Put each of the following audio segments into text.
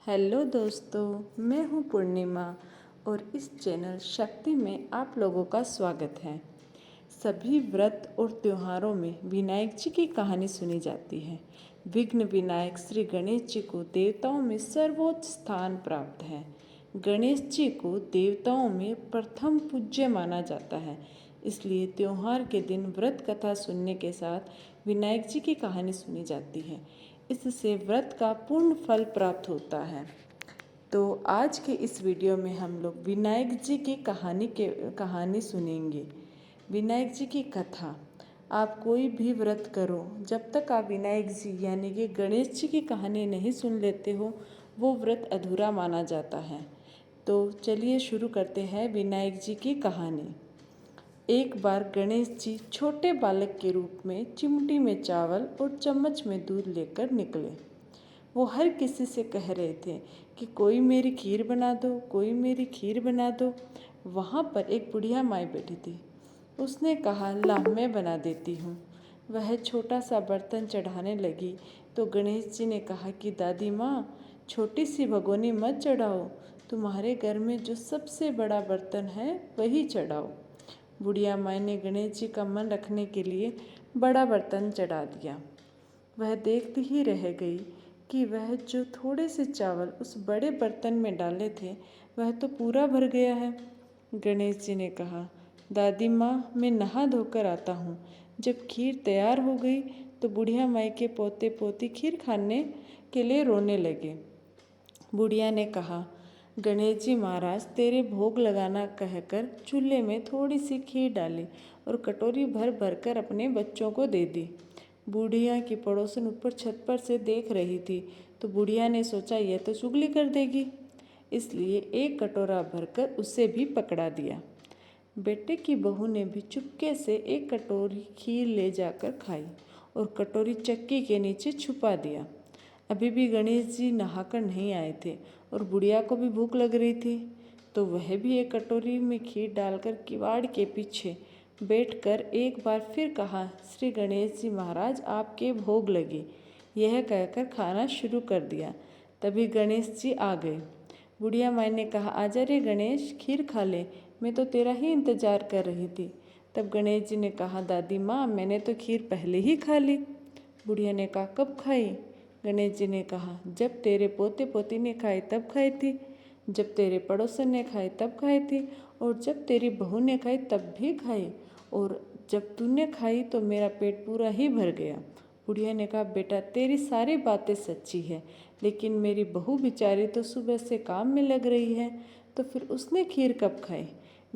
Hello दोस्तों, मैं हूँ पूर्णिमा और इस चैनल शक्ति में आप लोगों का स्वागत है। सभी व्रत और त्योहारों में विनायक जी की कहानी सुनी जाती है। विघ्न विनायक श्री गणेश जी को देवताओं में सर्वोच्च स्थान प्राप्त है। गणेश जी को देवताओं में प्रथम पूज्य माना जाता है, इसलिए त्योहार के दिन व्रत कथा सुनने के साथ विनायक जी की कहानी सुनी जाती है। इससे व्रत का पूर्ण फल प्राप्त होता है। तो आज के इस वीडियो में हम लोग विनायक जी की कहानी सुनेंगे। विनायक जी की कथा। आप कोई भी व्रत करो, जब तक आप विनायक जी यानी कि गणेश जी की कहानी नहीं सुन लेते हो, वो व्रत अधूरा माना जाता है। तो चलिए शुरू करते हैं विनायक जी की कहानी। एक बार गणेश जी छोटे बालक के रूप में चिमटी में चावल और चम्मच में दूध लेकर निकले। वो हर किसी से कह रहे थे कि कोई मेरी खीर बना दो, कोई मेरी खीर बना दो। वहाँ पर एक बुढ़िया माई बैठी थी। उसने कहा, ला मैं बना देती हूँ। वह छोटा सा बर्तन चढ़ाने लगी तो गणेश जी ने कहा कि दादी माँ, छोटी सी भगोनी मत चढ़ाओ, तुम्हारे घर में जो सबसे बड़ा बर्तन है वही चढ़ाओ। बुढ़िया माई ने गणेश जी का मन रखने के लिए बड़ा बर्तन चढ़ा दिया। वह देखती ही रह गई कि वह जो थोड़े से चावल उस बड़े बर्तन में डाले थे वह तो पूरा भर गया है। गणेश जी ने कहा, दादी माँ, मैं नहा धोकर आता हूँ। जब खीर तैयार हो गई तो बुढ़िया माई के पोते पोती खीर खाने के लिए रोने लगे। बुढ़िया ने कहा, गणेश जी महाराज, तेरे भोग लगाना कहकर चूल्हे में थोड़ी सी खीर डाली और कटोरी भर भर कर अपने बच्चों को दे दी। बुढ़िया की पड़ोसन ऊपर छत पर से देख रही थी तो बुढ़िया ने सोचा यह तो चुगली कर देगी, इसलिए एक कटोरा भरकर उसे भी पकड़ा दिया। बेटे की बहू ने भी चुपके से एक कटोरी खीर ले जाकर खाई और कटोरी चक्की के नीचे छुपा दिया। अभी भी गणेश जी नहाकर नहीं आए थे और बुढ़िया को भी भूख लग रही थी, तो वह भी एक कटोरी में खीर डालकर किवाड़ के पीछे बैठकर एक बार फिर कहा, श्री गणेश जी महाराज, आपके भोग लगे, यह कहकर खाना शुरू कर दिया। तभी गणेश जी आ गए। बुढ़िया माई ने कहा, आजा रे गणेश, खीर खा ले, मैं तो तेरा ही इंतजार कर रही थी। तब गणेश जी ने कहा, दादी माँ, मैंने तो खीर पहले ही खा ली। बुढ़िया ने कहा, कब खाई? गणेश जी ने कहा, जब तेरे पोते पोती ने खाई तब खाई थी, जब तेरे पड़ोसन ने खाई तब खाई थी, और जब तेरी बहू ने खाई तब भी खाई, और जब तूने खाई तो मेरा पेट पूरा ही भर गया। बुढ़िया ने कहा, बेटा, तेरी सारी बातें सच्ची है, लेकिन मेरी बहू बेचारी तो सुबह से काम में लग रही है, तो फिर उसने खीर कब खाई?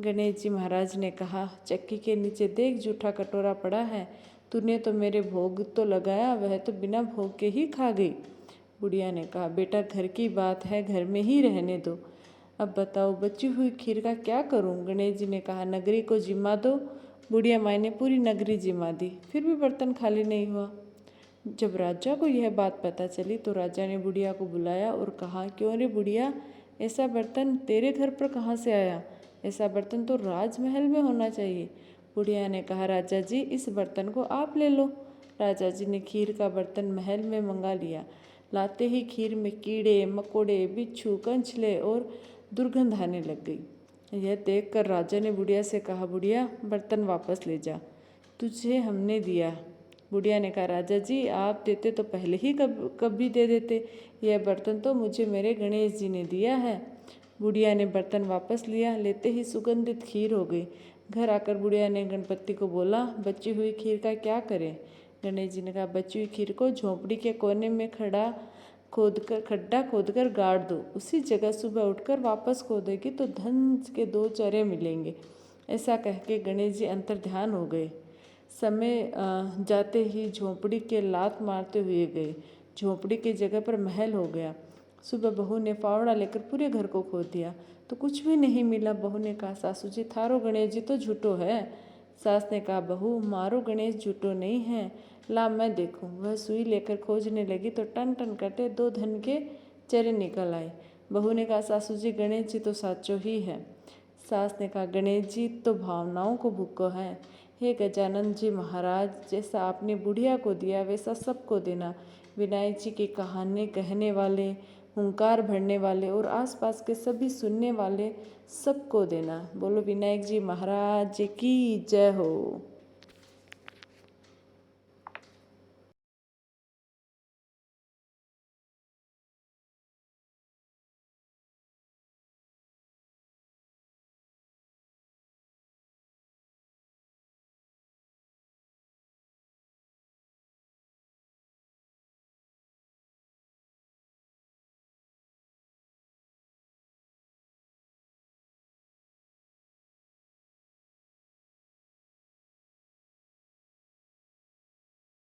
गणेश जी महाराज ने कहा, चक्की के नीचे देख, जूठा कटोरा पड़ा है, तूने तो मेरे भोग तो लगाया, वह तो बिना भोग के ही खा गई। बुढ़िया ने कहा, बेटा, घर की बात है, घर में ही रहने दो। अब बताओ, बची हुई खीर का क्या करूं? गणेश जी ने कहा, नगरी को जिम्मा दो। बुढ़िया माई ने पूरी नगरी जिम्मा दी, फिर भी बर्तन खाली नहीं हुआ। जब राजा को यह बात पता चली तो राजा ने बुढ़िया को बुलाया और कहा, क्यों रे बुढ़िया, ऐसा बर्तन तेरे घर पर कहाँ से आया? ऐसा बर्तन तो राजमहल में होना चाहिए। बुढ़िया ने कहा, राजा जी, इस बर्तन को आप ले लो। राजा जी ने खीर का बर्तन महल में मंगा लिया। लाते ही खीर में कीड़े मकोड़े, बिच्छू, कंछले और दुर्गंध आने लग गई। यह देखकर राजा ने बुढ़िया से कहा, बुढ़िया, बर्तन वापस ले जा, तुझे हमने दिया। बुढ़िया ने कहा, राजा जी, आप देते तो पहले ही कभी दे देते, यह बर्तन तो मुझे मेरे गणेश जी ने दिया है। बुढ़िया ने बर्तन वापस लिया, लेते ही सुगंधित खीर हो गई। घर आकर बुढ़िया ने गणपति को बोला, बची हुई खीर का क्या करें? गणेश जी ने कहा, बची हुई खीर को झोंपड़ी के कोने में खड्डा खोदकर गाड़ दो, उसी जगह सुबह उठकर वापस खोदेगी तो धन के 2 चरे मिलेंगे। ऐसा कह के गणेश जी अंतर्ध्यान हो गए। समय जाते ही झोंपड़ी के लात मारते हुए गए। झोंपड़ी की जगह पर महल हो गया। सुबह बहू ने फावड़ा लेकर पूरे घर को खोद दिया तो कुछ भी नहीं मिला। बहू ने कहा, सासू जी, थारो गणेश जी तो झूठो है। सास ने कहा, बहू, मारो गणेश झूठो नहीं है, ला मैं देखूं। वह सुई लेकर खोजने लगी तो टन टन करते 2 धन के चरे निकल आए। बहू ने कहा, सासू जी, गणेश जी तो साचो ही है। सास ने कहा, गणेश जी तो भावनाओं को भूखो है। हे गजानन जी महाराज, जैसा आपने बुढ़िया को दिया वैसा सबको देना। विनायक जी की कहानी कहने वाले, हुंकार भरने वाले और आसपास के सभी सुनने वाले सबको देना। बोलो विनायक जी महाराज की जय हो।